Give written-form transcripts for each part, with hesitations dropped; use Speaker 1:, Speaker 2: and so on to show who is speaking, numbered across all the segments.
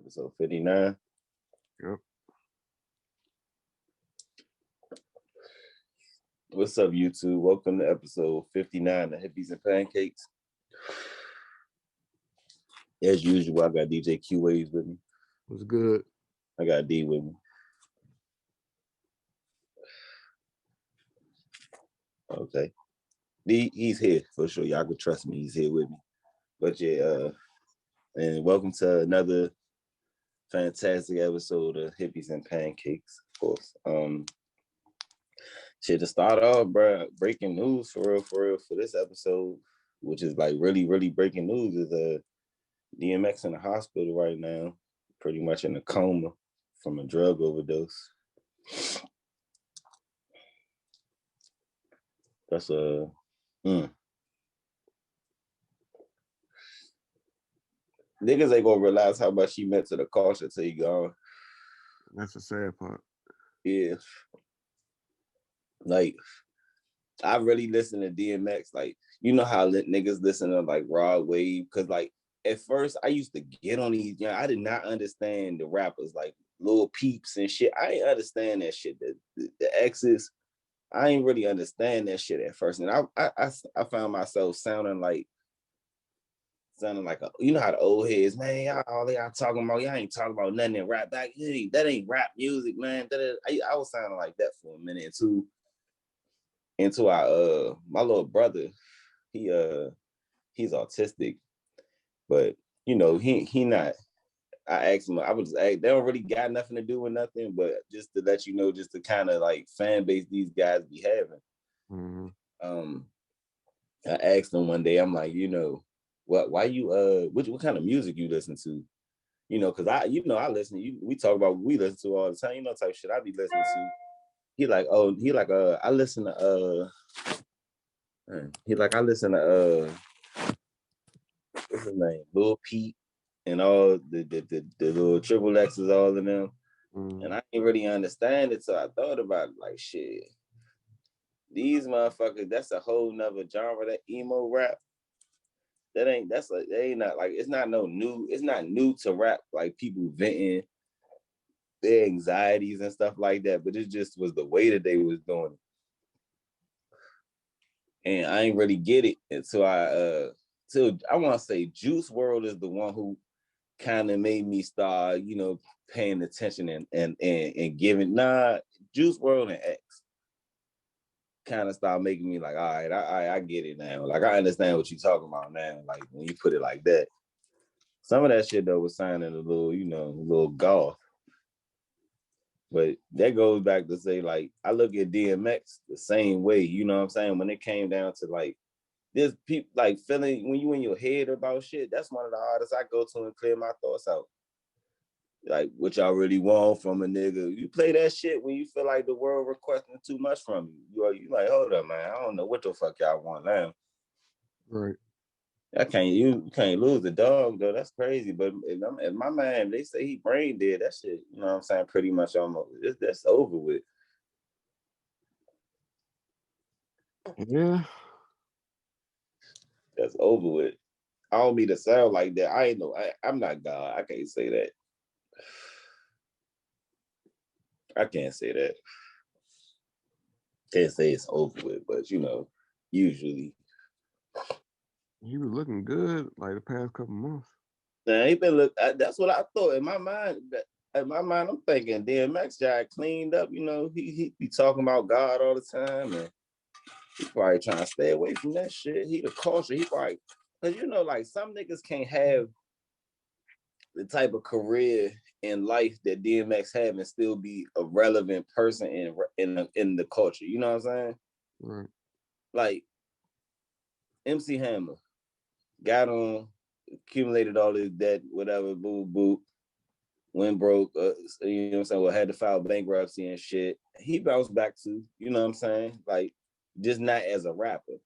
Speaker 1: Episode 59.
Speaker 2: Yep.
Speaker 1: What's up, YouTube? Welcome to episode 59 of Hippies and Pancakes. As usual, I got DJ Q Waves with me.
Speaker 2: What's good?
Speaker 1: I got D with me. Okay. D, he's here for sure. Y'all can trust me. He's here with me. But yeah, and welcome to another fantastic episode of Hippies and Pancakes, of course. Shit, to start off, bro, breaking news for real, for this episode, which is like really breaking news, is DMX in the hospital right now, pretty much in a coma from a drug overdose. That's niggas ain't gonna realize how much he meant to the culture until he gone.
Speaker 2: That's the sad part.
Speaker 1: Yeah. Like, I really listen to DMX. Like, you know how niggas listen to like Rod Wave? Because like at first I used to get on these, I did not understand the rappers like Lil Peeps and shit. I ain't understand that shit. The X's, I ain't really understand that shit at first. And I found myself sounding like a, you know how the old heads, man, y'all talking about, y'all ain't talking about nothing in rap back. Hey, that ain't rap music, man. I was sounding like that for a minute into our my little brother. He's autistic, but you know, he not. I asked him, I was they don't really got nothing to do with nothing, but just to let you know, just the kind of like fan base these guys be having.
Speaker 2: Mm-hmm.
Speaker 1: I asked him one day, I'm like, you know, why you what kind of music you listen to? You know, because I listen, we talk about what we listen to all the time, you know, type shit I be listening to. He like I listen to I listen to what's his name? Lil Peep and all the little triple X's, all of them.
Speaker 2: Mm-hmm.
Speaker 1: And I didn't really understand it, so I thought about it, like shit. These motherfuckers, that's a whole nother genre, that emo rap. They ain't not like, it's not new to rap, like people venting their anxieties and stuff like that, but it just was the way that they was doing it. And I ain't really get it until I want to say Juice WRLD is the one who kind of made me start, you know, paying attention and giving. Juice WRLD and X kind of start making me like, all right, I get it now. Like, I understand what you're talking about now. Like, when you put it like that. Some of that shit though was sounding a little, you know, a little golf. But that goes back to say, like, I look at DMX the same way, you know what I'm saying? When it came down to like, there's people like feeling when you in your head about shit, that's one of the artists I go to and clear my thoughts out. Like, what y'all really want from a nigga? You play that shit when you feel like the world requesting too much from you. You like, hold up, man. I don't know what the fuck y'all want now.
Speaker 2: Right.
Speaker 1: You can't lose the dog though. That's crazy. But in my mind, they say he brain dead. That shit, you know what I'm saying? Pretty much almost. That's over with.
Speaker 2: Yeah.
Speaker 1: That's over with. I don't mean to sound like that. I ain't know. I'm not God. I can't say that. I can't say that. Can't say it's over with, but you know, usually.
Speaker 2: He was looking good like the past couple months.
Speaker 1: Now, he been that's what I thought in my mind. I'm thinking DMX guy cleaned up. You know, he be talking about God all the time, and he probably trying to stay away from that shit. He the culture. He probably, because you know, like some niggas can't have the type of career in life that DMX have and still be a relevant person in the culture. You know what I'm saying?
Speaker 2: Right.
Speaker 1: Like MC Hammer got on, accumulated all this debt, whatever, boo, went broke, you know what I'm saying, well, had to file bankruptcy and shit. He bounced back to, you know what I'm saying, like, just not as a rapper.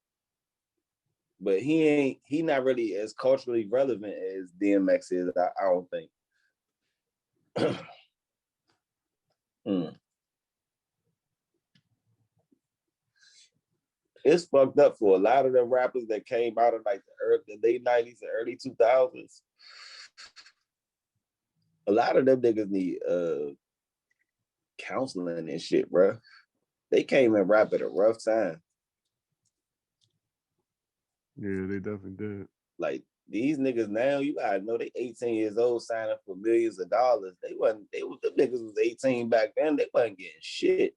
Speaker 1: But he not really as culturally relevant as DMX is, I don't think. It's fucked up for a lot of the rappers that came out of like the late 90s and early 2000s. A lot of them niggas need counseling and shit, bro. They came and rap at a rough time.
Speaker 2: Yeah, they definitely did.
Speaker 1: Like these niggas now, you gotta know they 18 years old signing for millions of dollars. Them niggas was 18 back then. They wasn't getting shit.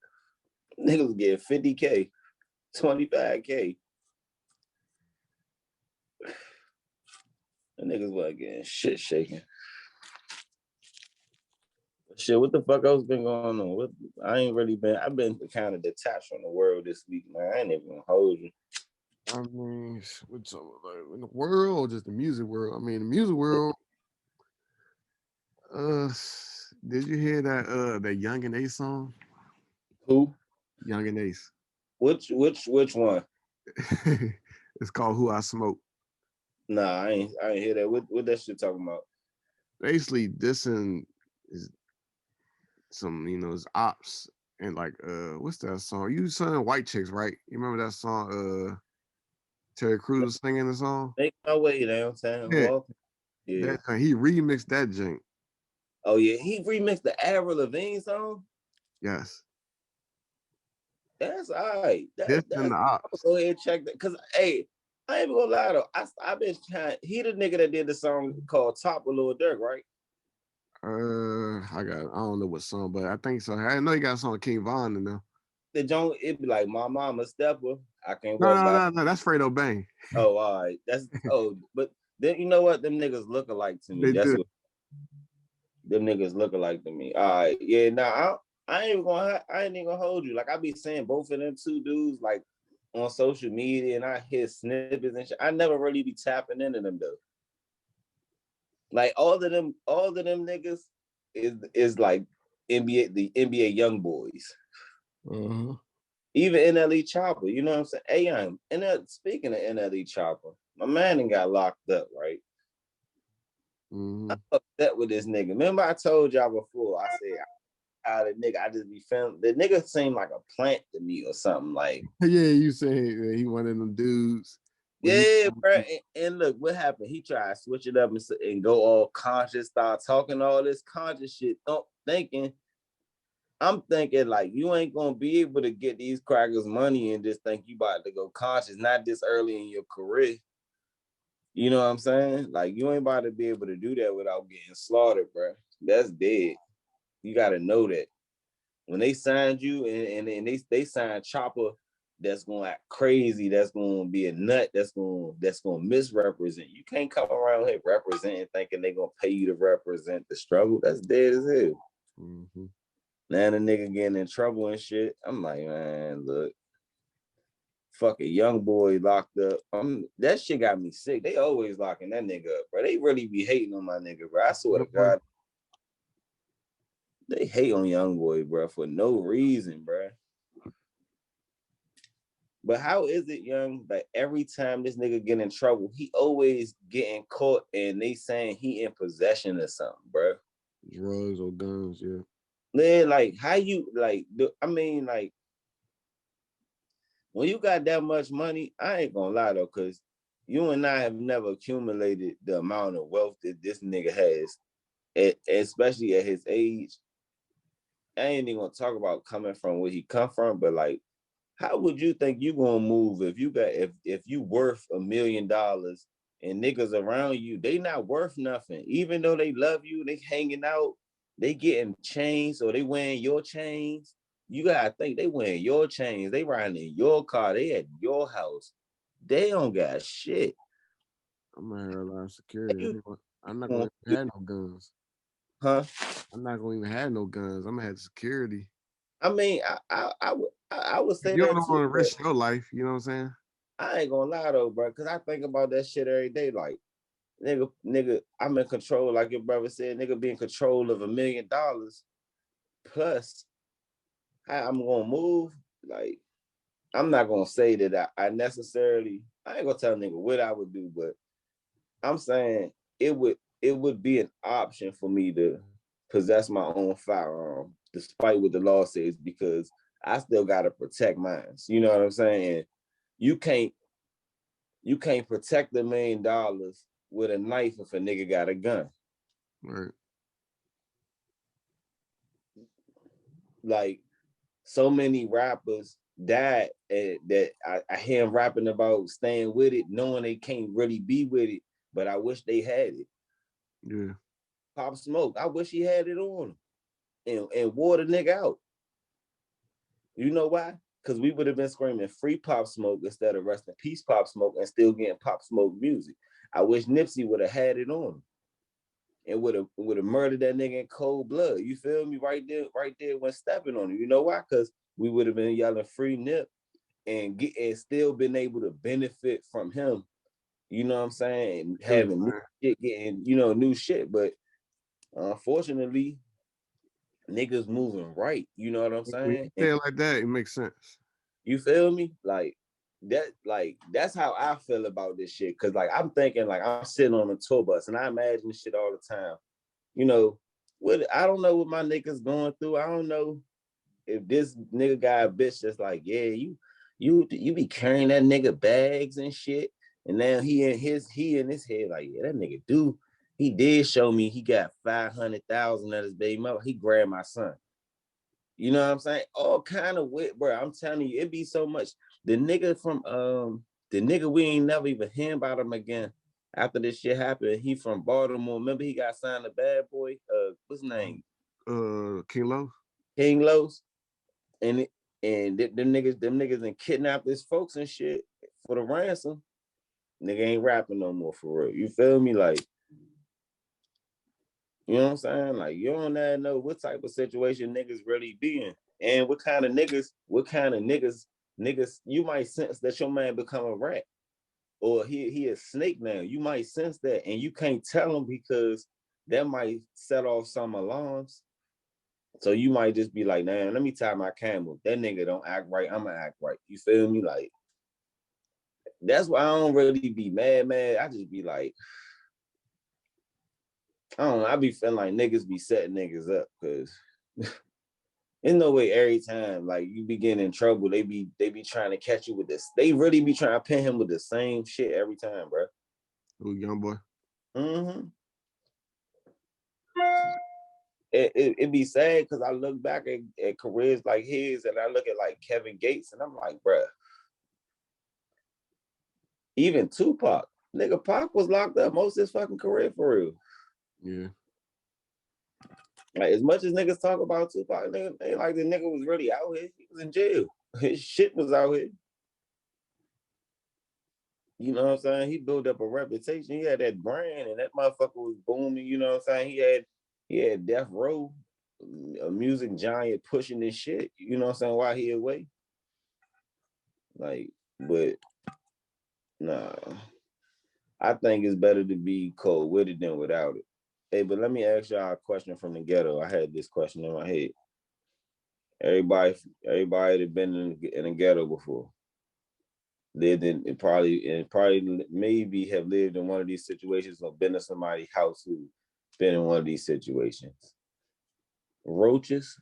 Speaker 1: Niggas was getting 50K, 25K. The niggas wasn't getting shit shaking. Shit, what the fuck else been going on? I ain't really been. I've been kind of detached from the world this week, man. I ain't even gonna hold you.
Speaker 2: I mean, what's like in the world or just the music world? I mean, the music world. Uh, did you hear that Young and Ace song?
Speaker 1: Who?
Speaker 2: Young and Ace.
Speaker 1: Which one?
Speaker 2: It's called Who I Smoke.
Speaker 1: Nah, I ain't hear that. What that shit talking about?
Speaker 2: Basically, dissing is some, his ops and like what's that song? You sang White Chicks, right? You remember that song? Terry Crews singing the song.
Speaker 1: Make my way downtown,
Speaker 2: Yeah,
Speaker 1: walking. Yeah.
Speaker 2: that he remixed that jank.
Speaker 1: Oh yeah, he remixed the Avril Lavigne song.
Speaker 2: Yes,
Speaker 1: That's all right.
Speaker 2: this and
Speaker 1: That's
Speaker 2: the
Speaker 1: I'm gonna
Speaker 2: ops.
Speaker 1: go ahead and check that. Cause hey, I ain't gonna lie though. I been trying. He the nigga that did the song called "Top with Lil Durk," right?
Speaker 2: I don't know what song, but I think so. I know he got a song with King Von in there.
Speaker 1: The joint it be like my mama stepper. I can't
Speaker 2: No,
Speaker 1: walk
Speaker 2: no,
Speaker 1: by.
Speaker 2: no, no. That's Fredo Bang.
Speaker 1: Oh, all right. But then you know what? Them niggas look alike to me.
Speaker 2: They
Speaker 1: That's
Speaker 2: do.
Speaker 1: what them niggas look alike to me. All right, yeah. Now I ain't even gonna hold you. Like I be saying, both of them two dudes like on social media, and I hear snippets and shit. I never really be tapping into them though. Like all of them niggas is like the NBA young boys.
Speaker 2: Uh-huh.
Speaker 1: Even NLE Chopper, you know what I'm saying? AM. And speaking of NLE Chopper, my man got locked up, right?
Speaker 2: Mm-hmm.
Speaker 1: I'm upset with this nigga. Remember I told y'all before, I said how the nigga, I just be feeling the nigga seemed like a plant to me or something. Like,
Speaker 2: Yeah, you say he one of them dudes. When he,
Speaker 1: yeah, bro. And look, what happened? He tried to switch it up and go all conscious, start talking all this conscious shit, thinking I'm thinking like you ain't gonna be able to get these crackers money and just think you about to go conscious, not this early in your career. You know what I'm saying? Like you ain't about to be able to do that without getting slaughtered, bro. That's dead. You gotta know that. When they signed you and they signed Chopper, that's gonna act crazy, that's gonna be a nut, that's gonna misrepresent. You can't come around here representing thinking they gonna pay you to represent the struggle. That's dead as hell.
Speaker 2: mm-hmm.
Speaker 1: Now the nigga getting in trouble and shit. I'm like, man, look, fucking young boy locked up. That shit got me sick. They always locking that nigga up, bro. They really be hating on my nigga, bro. I swear to God, they hate on young boy, bro, for no reason, bro. But how is it, young? Like every time this nigga get in trouble, he always getting caught and they saying he in possession of something, bro.
Speaker 2: Drugs or guns, yeah.
Speaker 1: Man, like how you like? I mean, like when you got that much money, I ain't gonna lie though, cause you and I have never accumulated the amount of wealth that this nigga has, especially at his age. I ain't even gonna talk about coming from where he come from, but like, how would you think you gonna move if you worth $1 million and niggas around you they not worth nothing, even though they love you, they hanging out, they getting chains or they wearing your chains. You gotta think they wearing your chains, they riding in your car, they at your house, they don't got shit.
Speaker 2: I'm gonna have a lot of security.
Speaker 1: You,
Speaker 2: I'm not gonna even have no guns.
Speaker 1: huh?
Speaker 2: I'm not gonna even have no guns. I'm gonna have security.
Speaker 1: I mean, I would say
Speaker 2: You
Speaker 1: that
Speaker 2: don't
Speaker 1: too,
Speaker 2: want to
Speaker 1: but
Speaker 2: risk your life. You know what I'm saying?
Speaker 1: I ain't gonna lie though, bro, because I think about that shit every day. Like, nigga, I'm in control, like your brother said, nigga be in control of $1 million. Plus, how I'm gonna move, like, I'm not gonna say that I necessarily, I ain't gonna tell a nigga what I would do, but I'm saying it would be an option for me to possess my own firearm, despite what the law says, because I still gotta protect mine. You know what I'm saying? You can't you can't protect $1 million with a knife if a nigga got a gun.
Speaker 2: Right.
Speaker 1: like so many rappers died that I hear them rapping about staying with it, knowing they can't really be with it, but I wish they had it.
Speaker 2: Yeah.
Speaker 1: Pop Smoke, I wish he had it on him and wore the nigga out. You know why? Because we would have been screaming free Pop Smoke instead of rest in peace Pop Smoke and still getting Pop Smoke music. I wish Nipsey would have had it on him and would have murdered that nigga in cold blood. You feel me? Right there when stepping on him. You know why? Because we would have been yelling free Nip and still been able to benefit from him. You know what I'm saying? Having new shit, getting new shit, but unfortunately, niggas moving right. You know what I'm
Speaker 2: When
Speaker 1: saying?
Speaker 2: you say it like that, it makes sense.
Speaker 1: You feel me? That's how I feel about this shit. Cause like I'm thinking like I'm sitting on a tour bus and I imagine this shit all the time. You know, I don't know what my niggas going through. I don't know if this nigga got a bitch that's like, yeah, you be carrying that nigga bags and shit. And now he in his head, like, yeah, that nigga he did show me he got 500,000 at his baby mother. He grabbed my son. You know what I'm saying? All kind of wit, bro. I'm telling you, it be so much. The nigga from the nigga we ain't never even hear about him again after this shit happened. He from Baltimore. Remember he got signed to Bad Boy? What's his name?
Speaker 2: King Lo.
Speaker 1: King Los. And them niggas and kidnapped his folks and shit for the ransom. Nigga ain't rapping no more for real. You feel me? Like, you know what I'm saying? Like, you don't know what type of situation niggas really be in. And what kind of niggas, you might sense that your man become a rat or he a snake now. You might sense that and you can't tell him because that might set off some alarms. So you might just be like, nah, let me tie my camel. That nigga don't act right, I'ma act right. You feel me? Like, that's why I don't really be mad. I just be like, I don't know, I be feeling like niggas be setting niggas up because there's no way every time like you be getting in trouble, they be trying to catch you with this. They really be trying to pin him with the same shit every time, bro.
Speaker 2: Who, young boy?
Speaker 1: Mm-hmm. It be sad because I look back at careers like his and I look at like Kevin Gates and I'm like, bro, even Tupac, nigga, Pac was locked up most of his fucking career for real.
Speaker 2: Yeah.
Speaker 1: Like as much as niggas talk about Tupac, nigga, they like the nigga was really out here. He was in jail. His shit was out here. You know what I'm saying? He built up a reputation. He had that brand, and that motherfucker was booming. You know what I'm saying? He had Death Row, a music giant pushing this shit. You know what I'm saying? While he away, like, but nah, I think it's better to be cold with it than without it. Hey, but let me ask y'all a question from the ghetto. I had this question in my head. Everybody that been in a ghetto before, lived in and probably maybe have lived in one of these situations or been in somebody's house who been in one of these situations. Roaches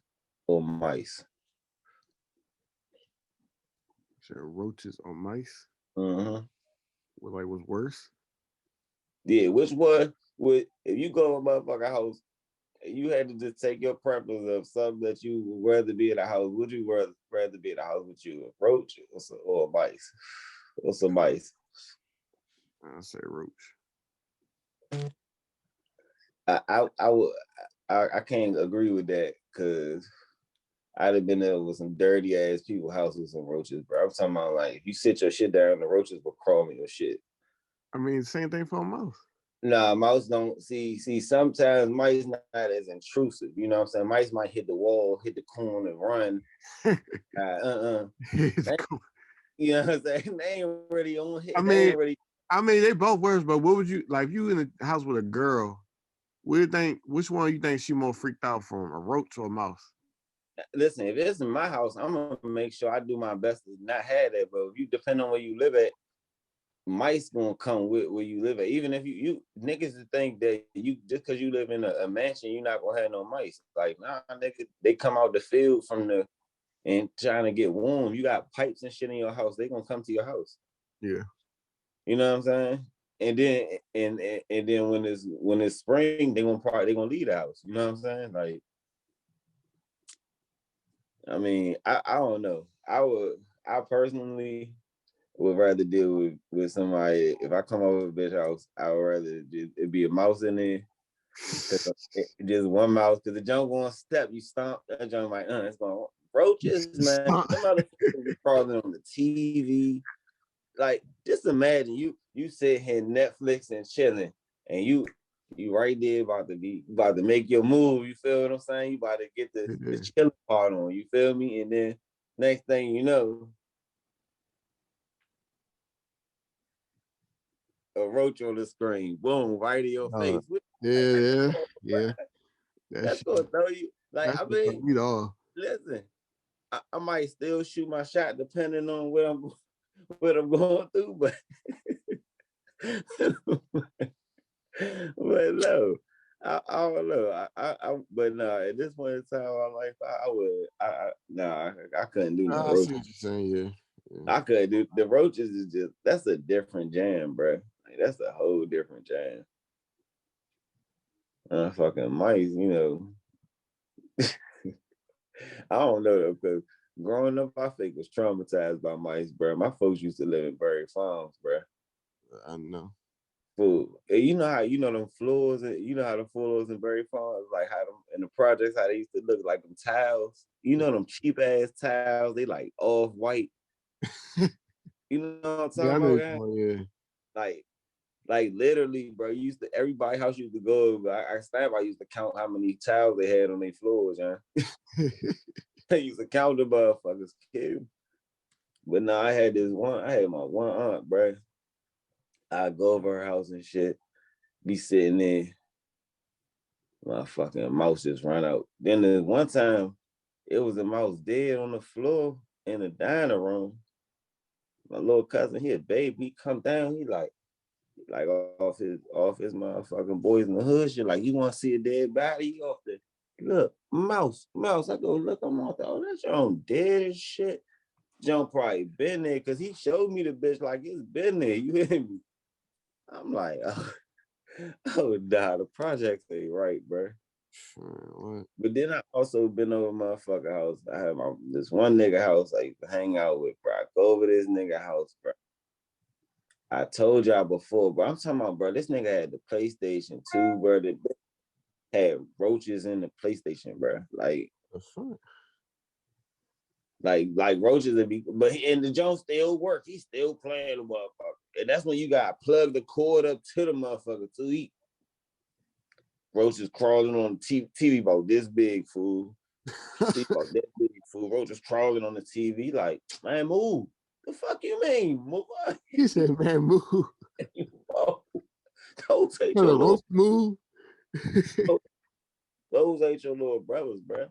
Speaker 1: or mice?
Speaker 2: So roaches or mice?
Speaker 1: Mm-hmm.
Speaker 2: What like was worse?
Speaker 1: Yeah, which one would if you go to a motherfucking house, you had to just take your preference of something that you would rather be in a house. Would you rather be in a house with you, a roach or a mice? Or some mice?
Speaker 2: I say roach.
Speaker 1: I would I can't agree with that because I'd have been there with some dirty ass people house with some roaches, bro. I'm talking about like if you sit your shit down, the roaches will crawl in your shit.
Speaker 2: I mean, same thing for a mouse.
Speaker 1: Nah, mouse don't see. Sometimes mice not as intrusive. You know what I'm saying? Mice might hit the wall, hit the corner, and run.
Speaker 2: It's
Speaker 1: They,
Speaker 2: cool.
Speaker 1: you know what I'm saying? They ain't really on hit.
Speaker 2: I
Speaker 1: They
Speaker 2: mean,
Speaker 1: ain't really.
Speaker 2: they both worse, but what would you like if you in a house with a girl? What do you think? Which one you think she more freaked out from, a roach or a mouse?
Speaker 1: Listen, if it's in my house, I'm gonna make sure I do my best to not have that. But if you depend on where you live at, mice gonna come with where you live at. Even if you niggas think that you just because you live in a mansion, you're not gonna have no mice. Like, nah, nigga, they come out the field from the and trying to get warm. You got pipes and shit in your house, they gonna come to your house.
Speaker 2: Yeah.
Speaker 1: You know what I'm saying? And then and then when it's spring, they gonna leave the house. You know what I'm saying? Like, I mean, I don't know. I personally would rather deal with somebody. If I come over a bitch house, I would rather it be a mouse in there. Cause just one mouse, cause the junk going step, you stomp that junk like, it's going roaches, man. Them motherfuckers be crawling on the TV. Like, just imagine you sit here Netflix and chilling, and you right there about to make your move. You feel what I'm saying? You about to get the chilling part on. You feel me? And then next thing you know, a roach on the screen, boom, right in your face.
Speaker 2: Yeah.
Speaker 1: That's gonna throw you. Like,
Speaker 2: That's
Speaker 1: I
Speaker 2: what
Speaker 1: mean,
Speaker 2: we all.
Speaker 1: listen, I might still shoot my shot depending on what I'm going through, but but no, I don't know. But no, at this point in time in my life, I would, no, I couldn't do no
Speaker 2: I see
Speaker 1: roaches.
Speaker 2: what you're saying. Yeah.
Speaker 1: I couldn't do the roaches. Is just that's a different jam, bro. Like, that's a whole different jam. Fucking mice, I don't know though, because growing up, I think was traumatized by mice, bro. My folks used to live in Berry Farms, bro.
Speaker 2: I know.
Speaker 1: Fool. And you know how them floors, and you know how the floors in Berry Farms, like how them in the projects, how they used to look like them tiles. You know them cheap ass tiles, they like off white. You know what I'm talking
Speaker 2: Yeah, I know
Speaker 1: about,
Speaker 2: you're
Speaker 1: man?
Speaker 2: talking about,
Speaker 1: Like, literally, bro. You used to everybody house used to go. I stand by used to count how many tiles they had on their floors, man.
Speaker 2: yeah.
Speaker 1: They used to count the motherfuckers, kid. But no, I had my one aunt, bro. I go over her house and shit, be sitting there, my fucking mouse just run out. Then there's one time, it was a mouse dead on the floor in the dining room. My little cousin, he a baby, he come down, he like off his motherfucking boys in the hood shit. Like, you want to see a dead body? He off the look, mouse. I go look, I'm off the, oh, that's your own dead as shit. John probably been there because he showed me the bitch like it's been there. You hear me? I'm like, oh nah, the projects ain't right, bro.
Speaker 2: What?
Speaker 1: But then I also been over motherfucker house. I have this one nigga house I used to hang out with, bro. I go over this nigga house, bro. I told y'all before, bro. I'm talking about, bro. This nigga had the PlayStation 2, bro. That had roaches in the PlayStation, bro.
Speaker 2: The fuck?
Speaker 1: Like roaches would be, but and the joint still work. He's still playing the motherfucker, and that's when you got to plug the cord up to the motherfucker to eat. Roaches crawling on the TV about this big, fool. TV about that big, fool. Roaches crawling on the TV, like, man, move. The fuck you mean? Move.
Speaker 2: He said, man, move.
Speaker 1: Those ain't
Speaker 2: Tell
Speaker 1: your
Speaker 2: a
Speaker 1: little.
Speaker 2: roast move.
Speaker 1: Those ain't your little brothers, bro.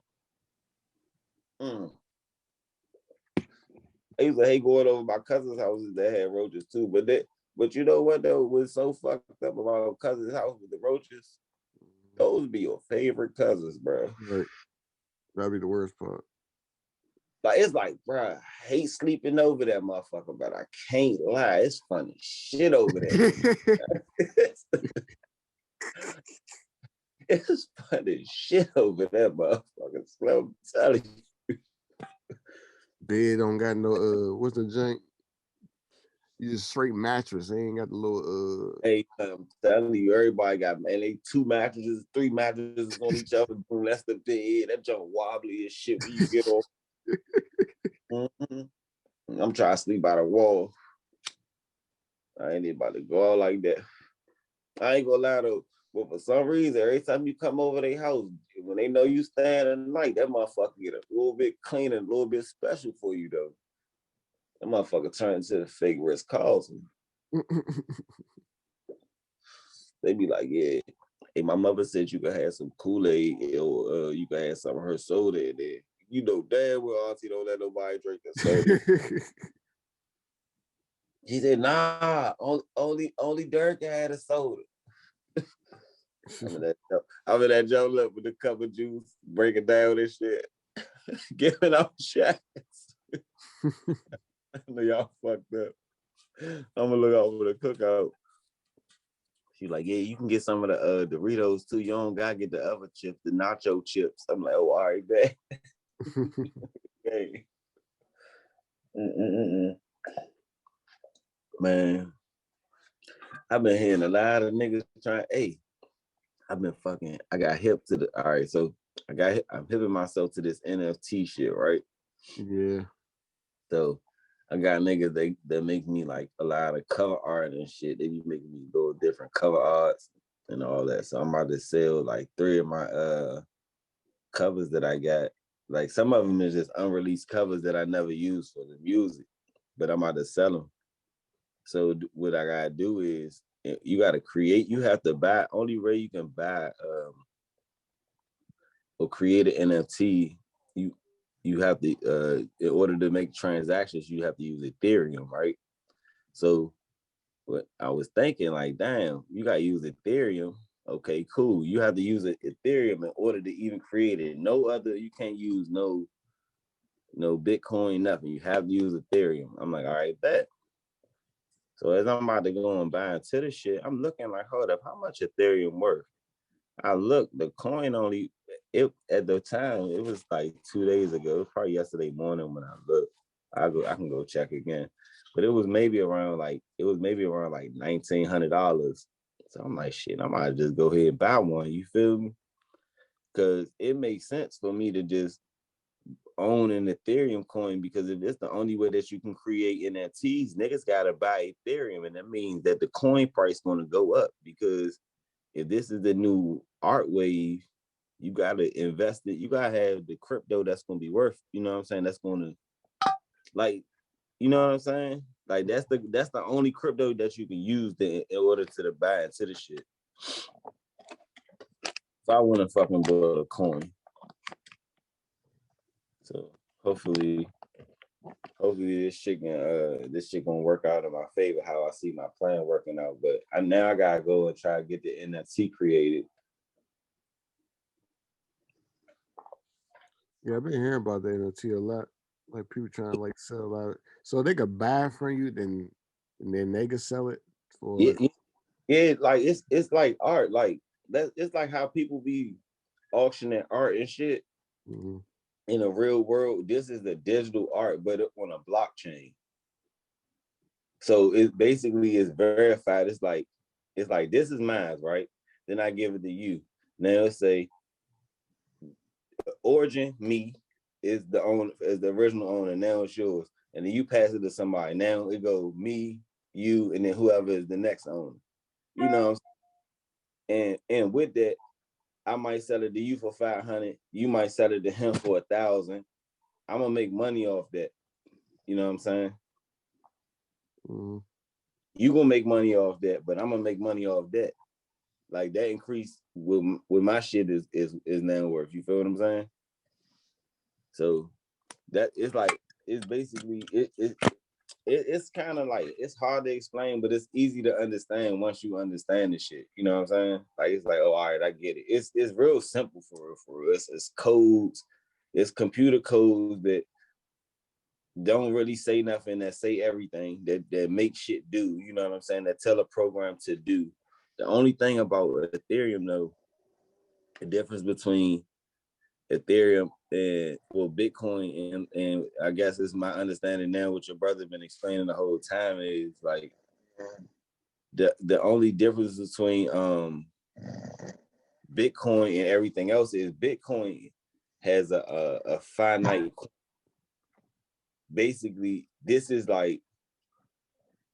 Speaker 1: I used to hate going over my cousin's houses that had roaches too, but you know what though? What's so fucked up about cousin's house with the roaches? Those be your favorite cousins, bro.
Speaker 2: Right. That'd be the worst part.
Speaker 1: Like, it's like, bro, I hate sleeping over that motherfucker, but I can't lie, it's funny shit over there. It's funny shit over that motherfucker. So I'm telling you.
Speaker 2: Bed don't got no what's the junk? You just straight mattress. They ain't got the little
Speaker 1: Hey, I'm telling you, everybody got, man, they 2 mattresses, 3 mattresses on each other. That's the bed. That junk wobbly as shit when you get off. I'm trying to sleep by the wall. I ain't about to go out like that. I ain't gonna lie though, but for some reason, every time you come over their house, when they know you staying at night, that motherfucker get a little bit clean and a little bit special for you though. That motherfucker turn into the fake Ritz Carlton. They be like, yeah. Hey, my mother said you could have some Kool-Aid or you could have some of her soda in there. You know damn well Auntie don't let nobody drink that soda. He said, nah, only Dirk had a soda. I'm in that Joe up with a cup of juice, breaking down this shit, giving out shots. I know y'all fucked up. I'm gonna look out for the cookout. She's like, yeah, you can get some of the Doritos too. You don't gotta get the other chips, the nacho chips. I'm like, oh, all right, man. Hey. Mm-mm-mm. Man, I've been hearing a lot of niggas trying. Hey, I got hip to the. All right, so I'm hipping myself to this NFT shit, right?
Speaker 2: Yeah.
Speaker 1: So I got niggas that make me like a lot of cover art and shit. They be making me go different cover arts and all that. So I'm about to sell like 3 of my covers that I got. Like some of them is just unreleased covers that I never used for the music, but I'm about to sell them. So what I gotta do is you gotta create. You have to buy. Only way you can buy or create an NFT. You you have to in order to make transactions, you have to use Ethereum, right? So what I was thinking, like, damn, you gotta use Ethereum. Okay, cool. You have to use Ethereum in order to even create it. No other. You can't use no Bitcoin, nothing. You have to use Ethereum. I'm like, all right, bet. So as I'm about to go and buy into the shit, I'm looking like, hold up, how much Ethereum worth? I look, the coin only it at the time it was like 2 days ago. It was probably yesterday morning when I looked. I can go check again, but it was maybe around like $1,900. So I'm like, shit, I might just go ahead and buy one. You feel me? Because it makes sense for me to just own an Ethereum coin because if it's the only way that you can create NFTs, niggas gotta buy Ethereum, and that means that the coin price gonna go up because if this is the new art wave, you gotta invest it. You gotta have the crypto that's gonna be worth. You know what I'm saying? That's gonna like, you know what I'm saying? Like that's the only crypto that you can use in order to buy into the shit. So I want to fucking build a coin. So hopefully, hopefully this shit gonna work out in my favor. How I see my plan working out, but now I gotta go and try to get the NFT created.
Speaker 2: Yeah, I've been hearing about the NFT a lot. Like people trying to like sell out. So they could buy it from you, then and then they could sell it
Speaker 1: Yeah,
Speaker 2: for.
Speaker 1: yeah, like it's like art, like that. It's like how people be auctioning art and shit
Speaker 2: Mm-hmm.
Speaker 1: in a real world. This is the digital art, but on a blockchain. So it basically is verified. It's like this is mine, right? Then I give it to you. Now let's say origin me is the original owner. Now it's yours, and then you pass it to somebody. Now it go me, you, and then whoever is the next owner. You know, and with that, I might sell it to you for 500. You might sell it to him for 1,000. I'm gonna make money off that. You know what I'm saying?
Speaker 2: Mm-hmm.
Speaker 1: You gonna make money off that, but I'm gonna make money off that. Like that increase with my shit is now worth. You feel what I'm saying? So that it's like it's basically it's kind of like it's hard to explain, but it's easy to understand once you understand the shit. You know what I'm saying? Like it's like, oh, all right, I get it. It's real simple for real, for real. It's codes, it's computer codes that don't really say nothing, that say everything, that make shit do. You know what I'm saying? That tell a program to do. The only thing about Ethereum though, the difference between Ethereum and Bitcoin and I guess it's my understanding now what your brother been explaining the whole time is like the only difference between Bitcoin and everything else is Bitcoin has a finite. Basically, this is like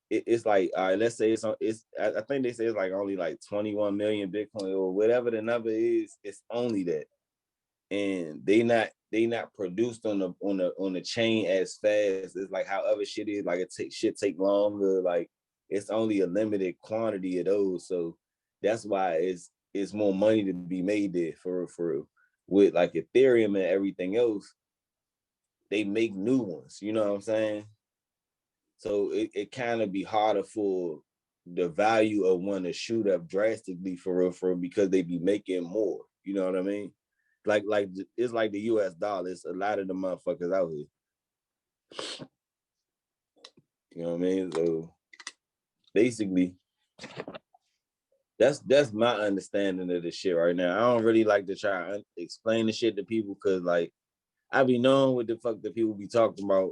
Speaker 1: it's like all right, let's say it's I think they say it's like only like 21 million Bitcoin or whatever the number is. It's only that, and they not produced on the chain as fast. It's like how other shit is. Like shit take longer. Like it's only a limited quantity of those. So that's why it's more money to be made there for real, for real. With like Ethereum and everything else, they make new ones. You know what I'm saying? So it kind of be harder for the value of one to shoot up drastically for real because they be making more. You know what I mean? Like it's like the US dollar. It's a lot of the motherfuckers out here. You know what I mean? So basically, that's my understanding of the shit right now. I don't really like to try and explain the shit to people because like I be knowing what the fuck the people be talking about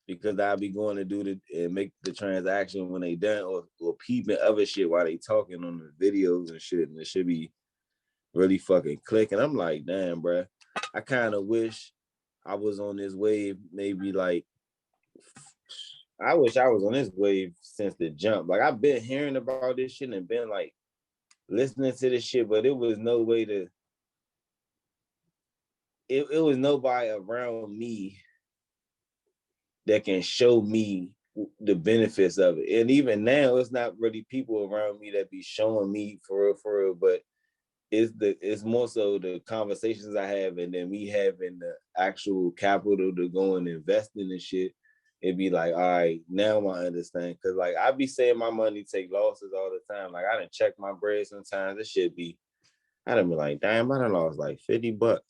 Speaker 1: because I be going to do the and make the transaction when they done or peeping other shit while they talking on the videos and shit, and it should be really fucking clicking. I'm like, damn, bro. I kind of wish I was on this wave. Maybe like, I wish I was on this wave since the jump. Like I've been hearing about this shit and been like listening to this shit, but it was no way to. It was nobody around me that can show me the benefits of it. And even now, it's not really people around me that be showing me for real, but it's more so the conversations I have and then me having the actual capital to go and invest in this shit. It'd be like, all right, now I understand. Cause like I be saying my money take losses all the time. Like I done check my bread sometimes. It should be, I done be like, damn, I done lost like $50.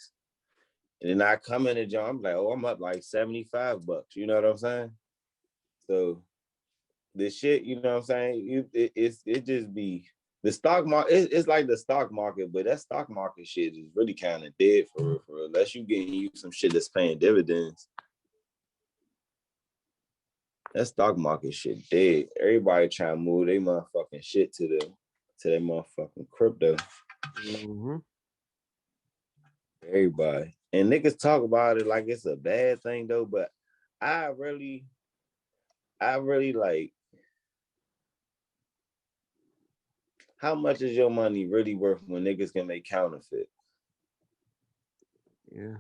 Speaker 1: And then I come in the job, I'm like, oh, I'm up like $75. You know what I'm saying? So the shit, you know what I'm saying? It just be the stock market. It's like the stock market, but that stock market shit is really kind of dead for real, for real. Unless you getting you some shit that's paying dividends. That stock market shit dead. Everybody trying to move their motherfucking shit to their motherfucking crypto.
Speaker 2: Mm-hmm.
Speaker 1: Everybody. And niggas talk about it like it's a bad thing though, but I really like, how much is your money really worth when niggas can make counterfeit?
Speaker 2: Yeah.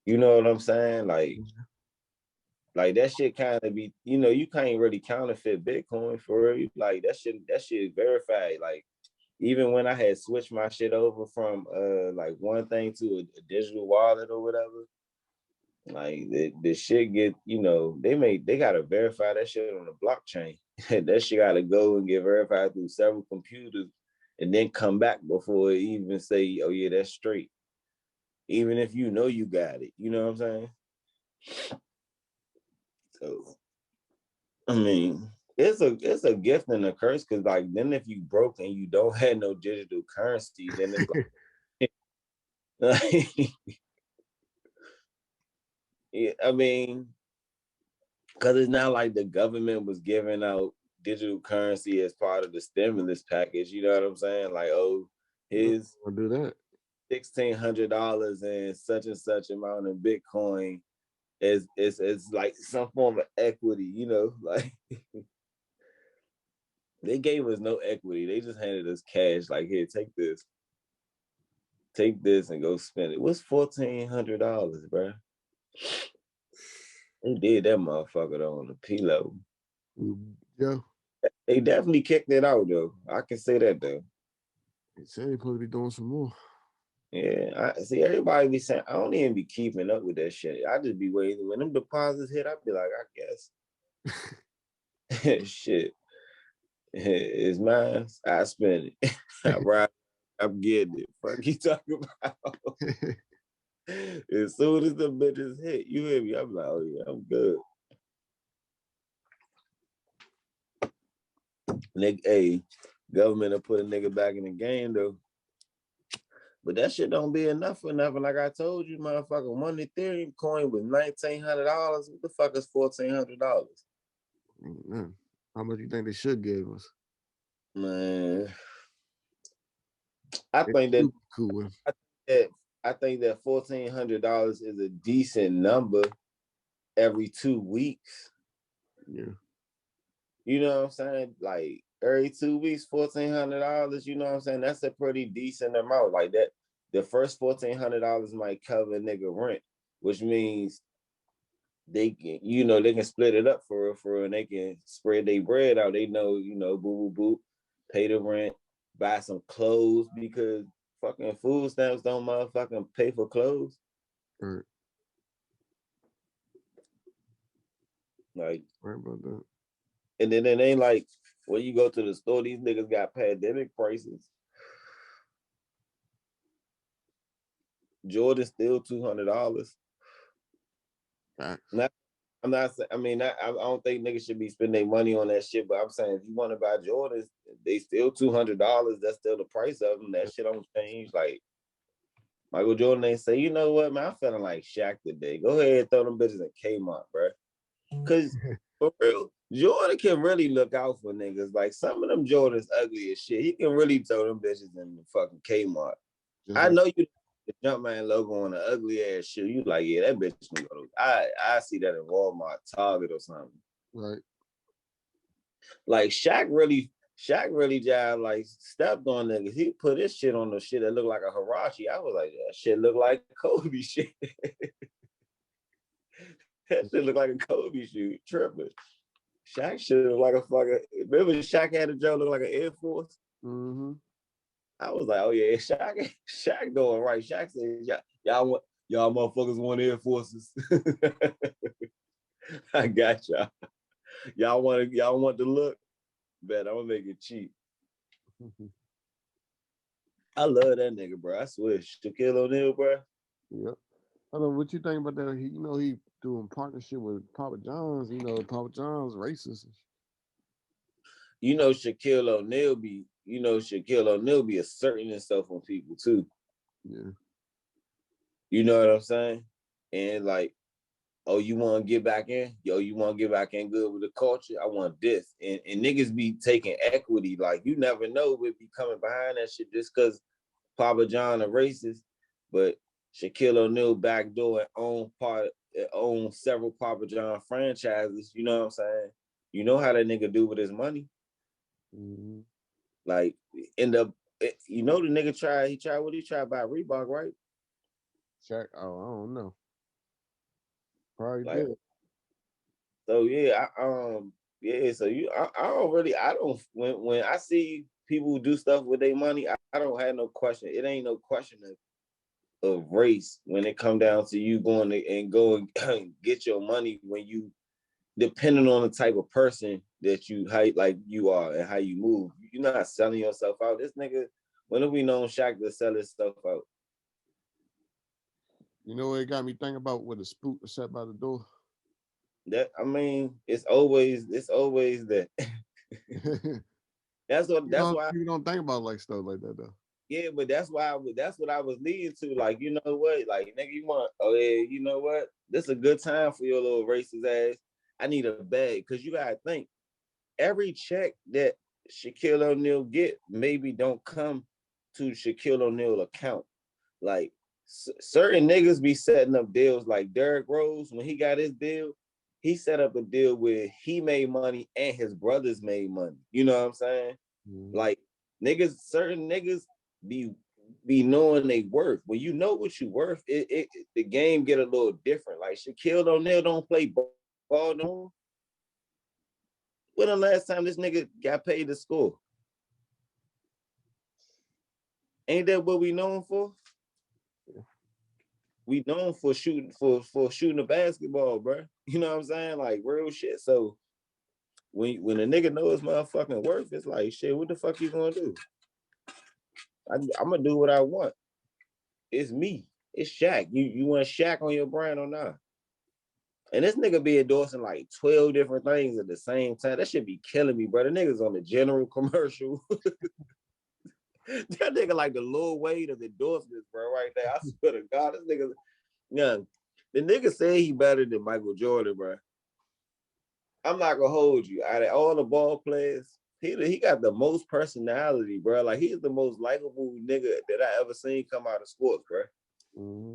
Speaker 1: You know what I'm saying? Like that shit kind of be, you can't really counterfeit Bitcoin for real. Like that shit verified. Like even when I had switched my shit over from like one thing to a digital wallet or whatever, like the shit get, they gotta verify that shit on the blockchain. That shit gotta go and get verified through several computers and then come back before it even say, oh yeah, that's straight. Even if you know you got it, you know what I'm saying? So I mean, it's a gift and a curse because like then if you broke and you don't have no digital currency, then it's like, yeah, I mean, because it's not like the government was giving out digital currency as part of the stimulus package. You know what I'm saying? Like, oh, here's
Speaker 2: I'll do that.
Speaker 1: $1,600 and such amount of Bitcoin. It's like some form of equity, like they gave us no equity. They just handed us cash. Like, here, take this and go spend it. What's $1,400, bro? They did that motherfucker though on the P level.
Speaker 2: Yeah.
Speaker 1: They definitely kicked it out though. I can say that though.
Speaker 2: They said they're supposed to be doing some more.
Speaker 1: Yeah, I see everybody be saying I don't even be keeping up with that shit. I just be waiting when them deposits hit. I be like, I guess shit. It's mine. I spend it. I ride. I'm getting it. Fuck you talking about? As soon as the bitches hit, you hear me? I'm like, oh yeah, I'm good. Nigga, hey, government will put a nigga back in the game though. But that shit don't be enough for nothing. Like I told you, motherfucker, one Ethereum coin was $1,900. What the fuck is $1,400?
Speaker 2: How much you think they should give us?
Speaker 1: Man, I
Speaker 2: It's
Speaker 1: think that
Speaker 2: super cool.
Speaker 1: I think that $1,400 is a decent number every 2 weeks.
Speaker 2: Yeah.
Speaker 1: You know what I'm saying? Like every 2 weeks, $1,400. You know what I'm saying? That's a pretty decent amount. Like that, the first $1,400 might cover nigga rent, which means they can, they can split it up for and they can spread their bread out. They know, boo boo boo, pay the rent, buy some clothes because fucking food stamps don't motherfucking pay for clothes.
Speaker 2: Right.
Speaker 1: Like,
Speaker 2: Right about that.
Speaker 1: and then it ain't like when you go to the store, these niggas got pandemic prices. Jordan still $200. Not, I'm not saying. I mean, I don't think niggas should be spending their money on that shit. But I'm saying, if you want to buy Jordans, they still $200. That's still the price of them. That shit don't change. Like, Michael Jordan ain't say, you know what, man, I'm feeling like Shaq today. Go ahead and throw them bitches in Kmart, bro. Cause for real, Jordan can really look out for niggas. Like some of them Jordans ugly as shit. He can really throw them bitches in the fucking Kmart.
Speaker 2: Just
Speaker 1: I
Speaker 2: like
Speaker 1: know you the Jumpman logo on an ugly ass shoe. You like, yeah, that bitch can go. I see that in Walmart, Target, or something.
Speaker 2: right.
Speaker 1: Like Shaq really jive, like stepped on niggas. He put his shit on the shit that looked like a Hirachi. I was like, that shit look like Kobe shit. That shit look like a Kobe shoe. Tripping. Shaq shit look like a fucking. Remember Shaq had a joke look like an Air Force.
Speaker 2: Mm-hmm.
Speaker 1: I was like, oh yeah, Shaq doing right. Shaq said, y'all motherfuckers want Air Forces. I got y'all. Y'all want the look? Bet I'm gonna make it cheap. I love that nigga, bro. I swear, Shaquille O'Neal, bro.
Speaker 2: Yep. I don't know what you think about that. He doing partnership with Papa John's. Papa John's racist.
Speaker 1: Shaquille O'Neal be asserting himself on people too.
Speaker 2: Yeah.
Speaker 1: You know what I'm saying? And like, oh, you want to get back in? Yo, you want to get back in good with the culture? I want this. And niggas be taking equity. Like, you never know what be coming behind that shit just because Papa John a racist, but Shaquille O'Neal backdoor and own several Papa John franchises. You know what I'm saying? You know how that nigga do with his money.
Speaker 2: Mm-hmm.
Speaker 1: Like the nigga tried to buy Reebok, right?
Speaker 2: Shaq. Oh, I don't know. Probably
Speaker 1: Like,
Speaker 2: did.
Speaker 1: so yeah, so I don't when I see people do stuff with their money, I don't have no question. It ain't no question of race when it come down to you going and go and get your money when you depending on the type of person that you are and how you move. You're not selling yourself out. This nigga, when have we known Shaq to sell his stuff out?
Speaker 2: You know what it got me thinking about with a spook set by the door?
Speaker 1: That I mean, it's always that. That's why
Speaker 2: People don't think about like stuff like that though.
Speaker 1: yeah, but that's what I was leading to. Like, you know what? Like, nigga, oh yeah, you know what? This is a good time for your little racist ass. I need a bag. Cause you gotta think, every check that Shaquille O'Neal get maybe don't come to Shaquille O'Neal account. Like certain niggas be setting up deals like Derrick Rose, when he got his deal, he set up a deal where he made money and his brothers made money. You know what I'm saying?
Speaker 2: Mm-hmm.
Speaker 1: Like certain niggas be knowing they worth. When you know what you worth, the game get a little different. Like Shaquille O'Neal don't play ball no more. When the last time this nigga got paid to score? Ain't that what we known for? We known for shooting shooting the basketball, bro. You know what I'm saying? Like real shit. So when a nigga knows motherfucking worth, it's like shit. What the fuck you gonna do? I'm gonna do what I want. It's me. It's Shaq. You want Shaq on your brand or not? And this nigga be endorsing like 12 different things at the same time. That should be killing me, bro. The nigga's on the general commercial. That nigga like the Lil Wayne of endorsements, bro, right there. I swear to God, this nigga, young. The nigga say he better than Michael Jordan, bro. I'm not gonna hold you. Out of all the ball players, he got the most personality, bro. Like he's the most likable nigga that I ever seen come out of sports, bro.
Speaker 2: Mm-hmm.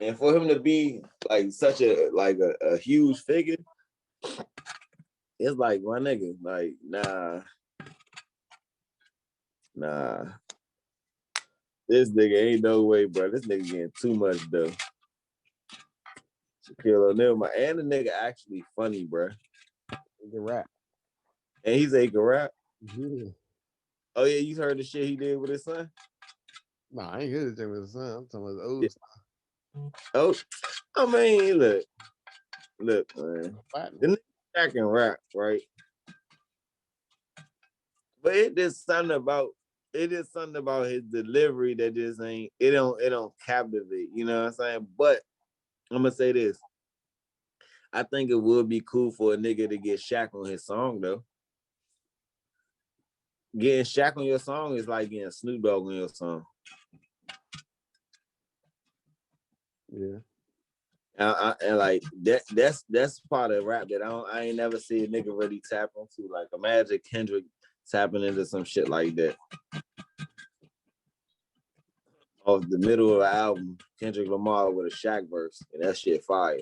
Speaker 1: And for him to be like such a huge figure, it's like my nigga, like nah. This nigga ain't no way, bro. This nigga getting too much though. Shaquille O'Neal, and the nigga actually funny, bro.
Speaker 2: He can rap.
Speaker 1: And he's a rap.
Speaker 2: Yeah.
Speaker 1: Oh yeah, you heard the shit he did with his son?
Speaker 2: Nah, I ain't hear this with his son. I'm talking about the old
Speaker 1: Yeah.
Speaker 2: stuff.
Speaker 1: Oh, I mean, look, man. The nigga Shaq can rap, right? But it is something about his delivery that just it don't captivate. You know what I'm saying? But I'm gonna say this. I think it would be cool for a nigga to get Shaq on his song though. Getting Shaq on your song is like getting Snoop Dogg on your song.
Speaker 2: Yeah.
Speaker 1: And like that's part of rap that I ain't never see a nigga really tap into. Like imagine Kendrick tapping into some shit like that. Off the middle of the album, Kendrick Lamar with a Shaq verse, and that shit fire.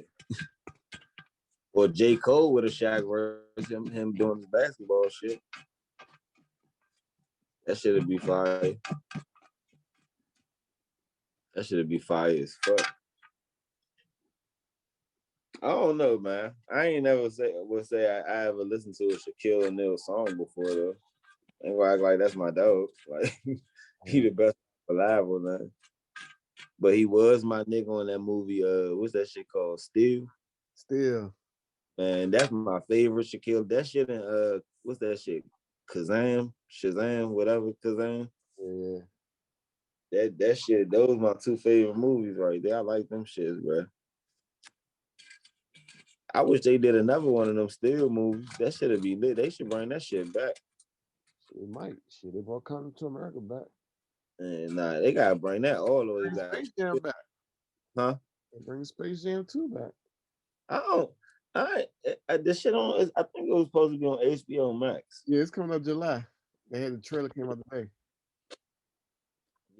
Speaker 1: Or J. Cole with a Shaq verse, him doing his basketball shit. That shit'd be fire. That shit'd be fire as fuck. I don't know, man. I ain't never say I ever listened to a Shaquille O'Neal song before though. Ain't gonna act like that's my dog. Like he the best alive or nothing. But he was my nigga on that movie. What's that shit called?
Speaker 2: Still.
Speaker 1: Man, that's my favorite Shaquille. That shit in what's that shit? Shazam, whatever Kazam.
Speaker 2: Yeah.
Speaker 1: That shit, those my two favorite movies right there. I like them shits, bro. I wish they did another one of them Steel movies. That shit'd be lit. They should bring that shit back.
Speaker 2: It might. Shit, they brought Coming to America back.
Speaker 1: And nah, they gotta bring that all the way back.
Speaker 2: Space Jam back.
Speaker 1: Huh?
Speaker 2: They bring Space Jam 2 back.
Speaker 1: I don't. This shit on. I think it was supposed to be on HBO Max.
Speaker 2: Yeah, it's coming up July. They had the trailer came out today.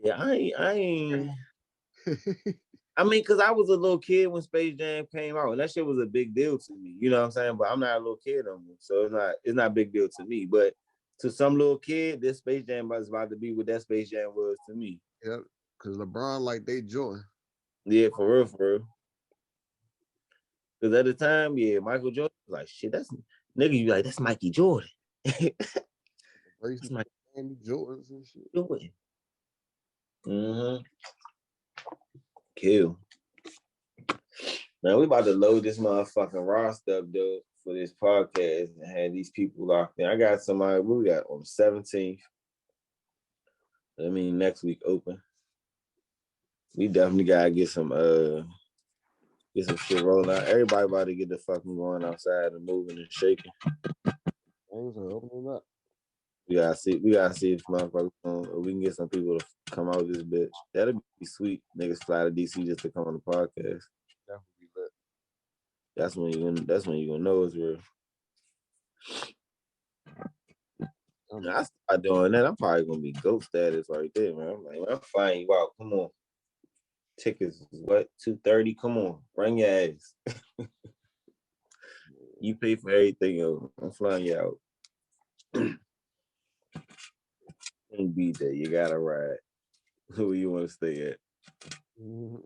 Speaker 1: Yeah, I ain't. I mean, cause I was a little kid when Space Jam came out, and that shit was a big deal to me. You know what I'm saying? But I'm not a little kid no more, so it's not a big deal to me. But to some little kid, this Space Jam was about to be what that Space Jam was to me.
Speaker 2: Yep, cause LeBron like they Jordan.
Speaker 1: Yeah, for real, for real. Cause at the time, yeah, Michael Jordan was like, shit, that's nigga. You like that's Mikey Jordan. That's Mikey
Speaker 2: Jordans and shit.
Speaker 1: Jordan. Mm-hmm. Kill. Man, we about to load this motherfucking roster up, though, for this podcast and have these people locked in. I got somebody we got on 17th. I mean, next week open. We definitely gotta get some shit rolling out. Everybody about to get the fucking going outside and moving and shaking.
Speaker 2: Things are opening up.
Speaker 1: We gotta see if motherfuckers we can get some people to come out this bitch. That'd be sweet. Niggas fly to DC just to come on the podcast.
Speaker 2: That would be lit.
Speaker 1: That's when you gonna know it's real. I start doing that, I'm probably gonna be ghost status right there, man. I'm like, I'm flying you out. Come on. Tickets is what? $230? Come on, bring your ass. You pay for everything. I'm flying you out. Can't be there. You gotta ride. Who you want to stay at? Mm-hmm.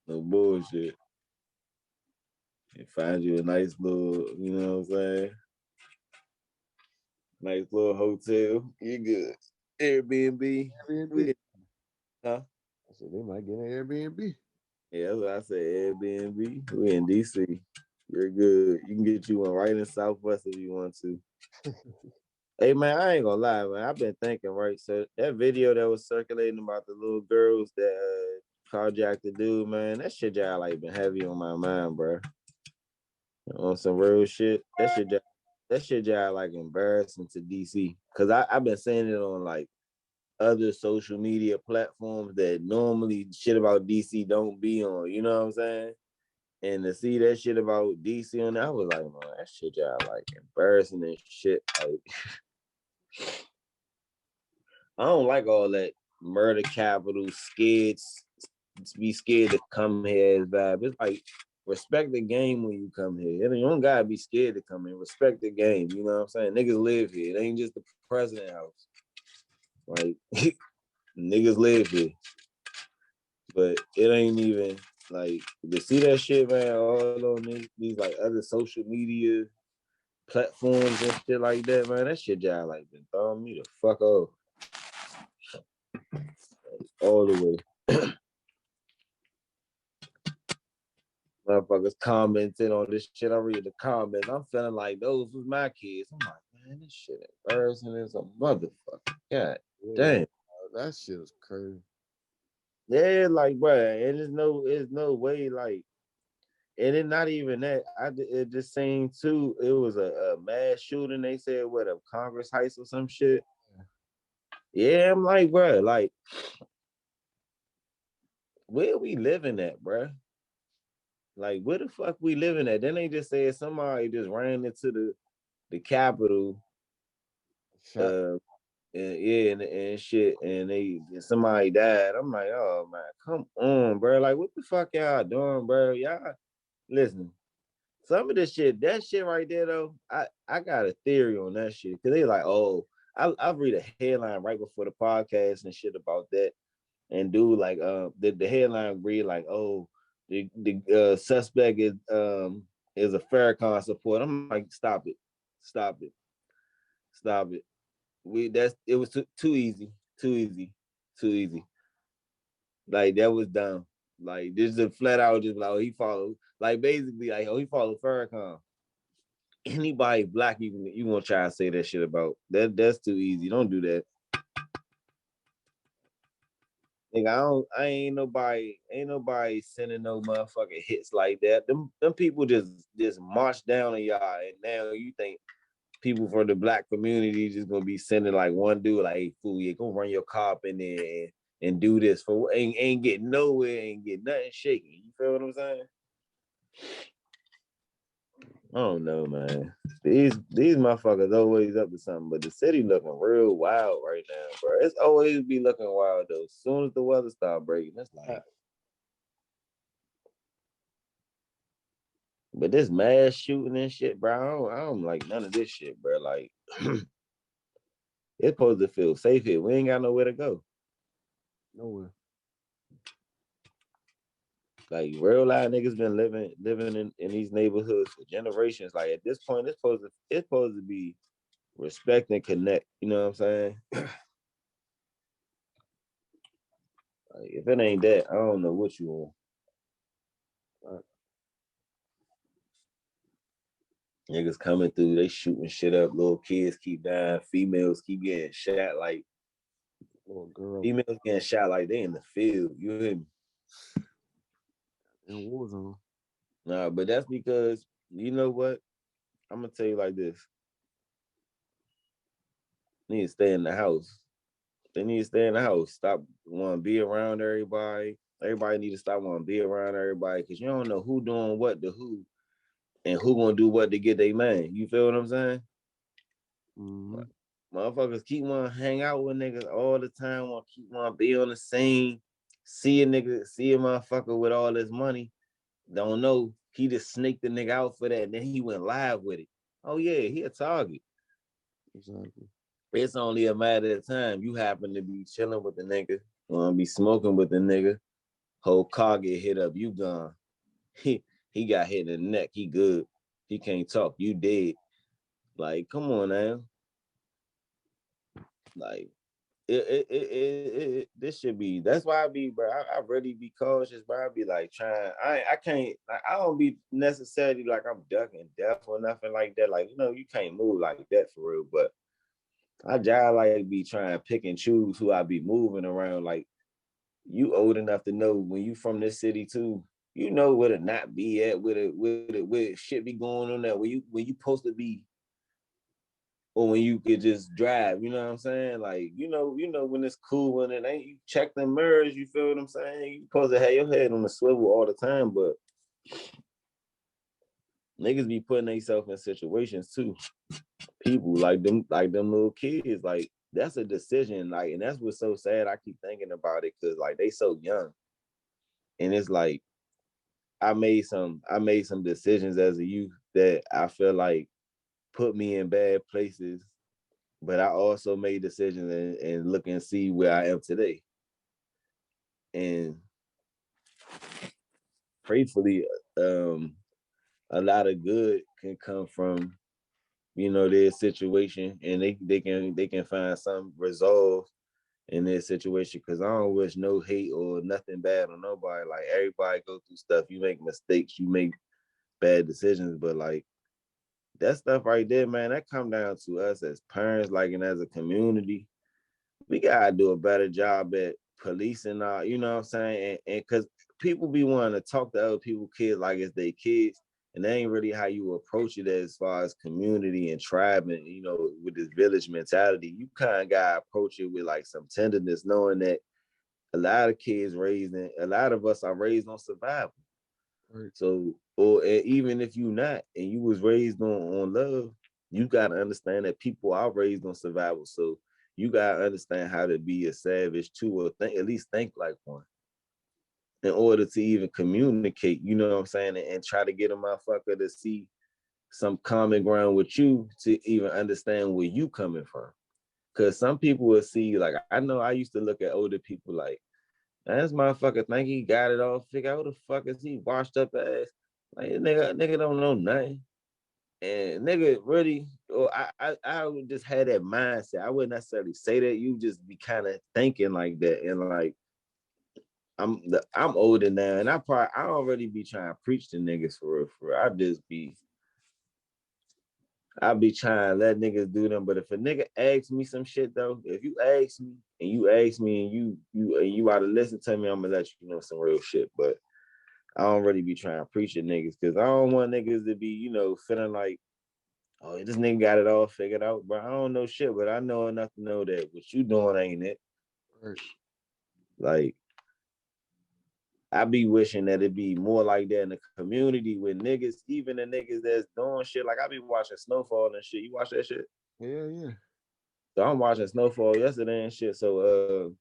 Speaker 1: No bullshit. And find you a nice little, you know what I'm saying? Nice little hotel. You good. Airbnb. Huh?
Speaker 2: I said they might get an Airbnb.
Speaker 1: Yeah, that's what I said. Airbnb. We in DC. You're good. You can get you one right in Southwest if you want to. Hey man, I ain't gonna lie, man. I've been thinking, right? So that video that was circulating about the little girls that carjacked the dude, man, that shit y'all like been heavy on my mind, bro. On some real shit. That shit y'all like embarrassing to DC. Cause I've been saying it on like other social media platforms that normally shit about DC don't be on. You know what I'm saying? And to see that shit about DC on there, I was like, man, that shit y'all like embarrassing and shit. Like, I don't like all that murder capital, be scared to come here as vibe. It's like respect the game when you come here. You don't gotta be scared to come in. Respect the game. You know what I'm saying? Niggas live here. It ain't just the president house. Like niggas live here. But it ain't even like to see that shit, man, all on these like other social media platforms and shit like that, man. That shit y'all like been throwing me the fuck off. All the way. Motherfuckers commenting on this shit. I read the comments. I'm feeling like those was my kids. I'm like, man, this shit embarrassing as a motherfucker. God damn.
Speaker 2: That shit is crazy.
Speaker 1: Yeah, like, bro, and there's no way, like, and it's not even that. It just seen too. It was a mass shooting. They said what a Congress Heights or some shit. Yeah, I'm like, bro, like, where we living at, bro? Like, where the fuck we living at? Then they just said somebody just ran into the Capitol,
Speaker 2: Shot.
Speaker 1: uh, and shit, and somebody died. I'm like, oh man, come on, bro. Like, what the fuck y'all doing, bro? Y'all listen. Some of this shit, that shit right there though, I got a theory on that shit because they like, oh, I read a headline right before the podcast and shit about that, and dude like the headline read like, oh, the suspect is a Farrakhan supporter. I'm like, stop it, stop it, stop it. It was too easy, too easy, too easy. Like that was dumb. Like this is a flat out just like, oh, he followed, like basically like, oh, he followed Farrakhan. Anybody black you gonna try to say that shit about that's too easy. Don't do that. Nigga, I ain't nobody sending no motherfucking hits like that. Them people just march down on y'all, and now you think people from the black community just gonna be sending like one dude like, hey fool, you gonna run your car up in there and do this for ain't get nowhere, ain't get nothing shaking. You feel what I'm saying? I don't know, man. These motherfuckers always up to something, but the city looking real wild right now, bro. It's always be looking wild though. As soon as the weather start breaking, it's like, but this mass shooting and shit, bro. I don't like none of this shit, bro. Like, it's supposed to feel safe here. We ain't got nowhere to go.
Speaker 2: Nowhere.
Speaker 1: Like real life niggas been living in these neighborhoods for generations. Like at this point, it's supposed to be respect and connect. You know what I'm saying? Like, if it ain't that, I don't know what you want. Niggas coming through, they shooting shit up. Little kids keep dying. Females keep getting shot. Like
Speaker 2: Little girl
Speaker 1: females getting shot like they in the field. You hear me?
Speaker 2: in war zone.
Speaker 1: Nah, but that's because you know what? I'm gonna tell you like this. They need to stay in the house. They need to stay in the house. Stop want to be around everybody. Everybody need to stop want to be around everybody because you don't know who doing what to who and who gonna do what to get their man. You feel what I'm saying?
Speaker 2: Mm-hmm.
Speaker 1: Motherfuckers keep want to hang out with niggas all the time. Want to keep want to be on the scene. See a nigga, see a motherfucker with all this money. Don't know he just snaked the nigga out for that, and then he went live with it. Oh yeah, he a target.
Speaker 2: Exactly.
Speaker 1: It's only a matter of time. You happen to be chilling with the nigga, be smoking with the nigga. Whole car get hit up, you gone. He got hit in the neck. He good. He can't talk. You dead. Like, come on now. Like, this should be. That's why I be, bro. I really be cautious, bro. I be like trying. I can't. Like, I don't be necessarily like I'm ducking death or nothing like that. Like, you can't move like that for real. But I just like be trying to pick and choose who I be moving around. Like, you old enough to know when you from this city too. You know where to not be at, where shit be going on there. When you supposed to be, or when you could just drive. You know what I'm saying? Like when it's cool when it ain't. You check the mirrors. You feel what I'm saying? You supposed to have your head on the swivel all the time, but niggas be putting themselves in situations too. People like them little kids. Like that's a decision. Like, and that's what's so sad. I keep thinking about it because like they so young, and it's like I made some decisions as a youth that I feel like put me in bad places, but I also made decisions and look and see where I am today. And gratefully, um, a lot of good can come from their situation, and they can find some resolve in their situation. Because I don't wish no hate or nothing bad on nobody. Like everybody go through stuff. You make mistakes. You make bad decisions, but like that stuff right there, man, that come down to us as parents, like, and as a community. We gotta do a better job at policing our, you know what I'm saying? And because people be wanting to talk to other people's kids like it's their kids, and that ain't really how you approach it as far as community and tribe and with this village mentality. You kind of gotta approach it with like some tenderness, knowing that a lot of kids a lot of us are raised on survival.
Speaker 2: Right.
Speaker 1: So, or even if you not, and you was raised on love, you gotta understand that people are raised on survival. So you gotta understand how to be a savage too, or think at least think like one in order to even communicate. You know what I'm saying, and try to get a motherfucker to see some common ground with you to even understand where you coming from. Cause some people will see, like I know I used to look at older people like, man, this motherfucker think he got it all figured out. Who the fuck is he washed up ass? Like nigga don't know nothing. And nigga really, or I would just have that mindset. I wouldn't necessarily say that. You just be kind of thinking like that. And like I'm older now, and I already be trying to preach to niggas for real, for real. I be trying to let niggas do them. But if a nigga asks me some shit though, if you ask me and you ask me and you ought to listen to me, I'm gonna let you know some real shit. But I don't really be trying to preach to niggas because I don't want niggas to be, feeling like, oh, this nigga got it all figured out. But I don't know shit, but I know enough to know that what you doing ain't it.
Speaker 2: Right.
Speaker 1: Like, I be wishing that it be more like that in the community with niggas, even the niggas that's doing shit. Like, I be watching Snowfall and shit. You watch that shit?
Speaker 2: Yeah, yeah.
Speaker 1: So I'm watching Snowfall yesterday and shit. So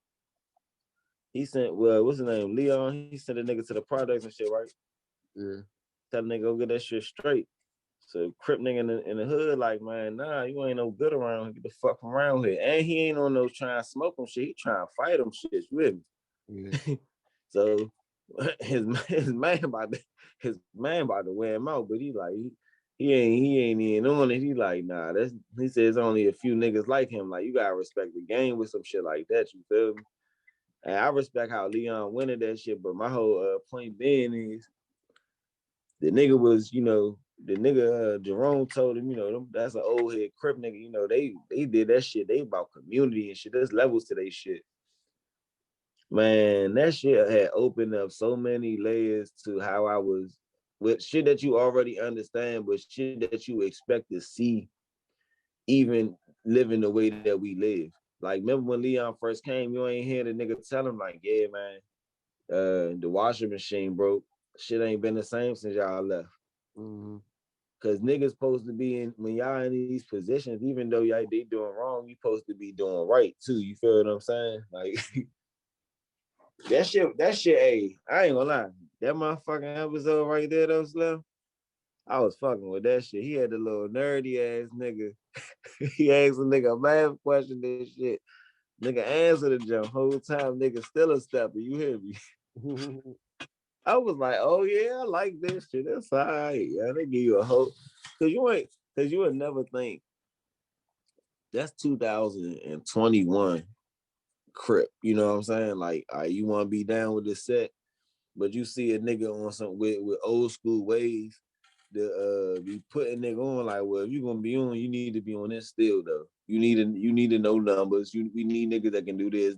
Speaker 1: he sent, well, what's his name? Leon. He sent a nigga to the projects and shit, right?
Speaker 2: Yeah.
Speaker 1: Tell the nigga go get that shit straight. So Crip nigga in the hood, like, man, nah, you ain't no good around here. Get the fuck from around here. And he ain't on no trying to smoke him shit. He trying to fight him shit. You with
Speaker 2: Yeah.
Speaker 1: me? So his man about to wear him out, but he like he ain't even on it. He like, nah, he says only a few niggas like him. Like, you gotta respect the game with some shit like that. You feel me? And I respect how Leon went at that shit, but my whole point being is the nigga was, the nigga Jerome told him, that's an old head Crip nigga. They did that shit. They about community and shit. There's levels to they shit. Man, that shit had opened up so many layers to how I was with shit that you already understand, but shit that you expect to see even living the way that we live. Like, remember when Leon first came, you ain't hear the nigga tell him, like, yeah, man, the washing machine broke. Shit ain't been the same since y'all left.
Speaker 2: Mm-hmm.
Speaker 1: Cause niggas supposed to be in when y'all in these positions, even though y'all they doing wrong, you supposed to be doing right too. You feel what I'm saying? Like that shit, hey, I ain't gonna lie. That motherfucking episode right there though, Slim. I was fucking with that shit. He had the little nerdy ass nigga. He asked a nigga a math question, this shit. Nigga answered the jump whole time, nigga still a stepper. You hear me? I was like, oh yeah, I like this shit. That's all right. Yeah, they give you a hope. Cause you would never think that's 2021 Crip. You know what I'm saying? Like, you want to be down with the set, but you see a nigga on some with old school ways to be putting nigga on. Like, well, if you gonna be on, you need to be on this still though. You need to know numbers. We need niggas that can do this,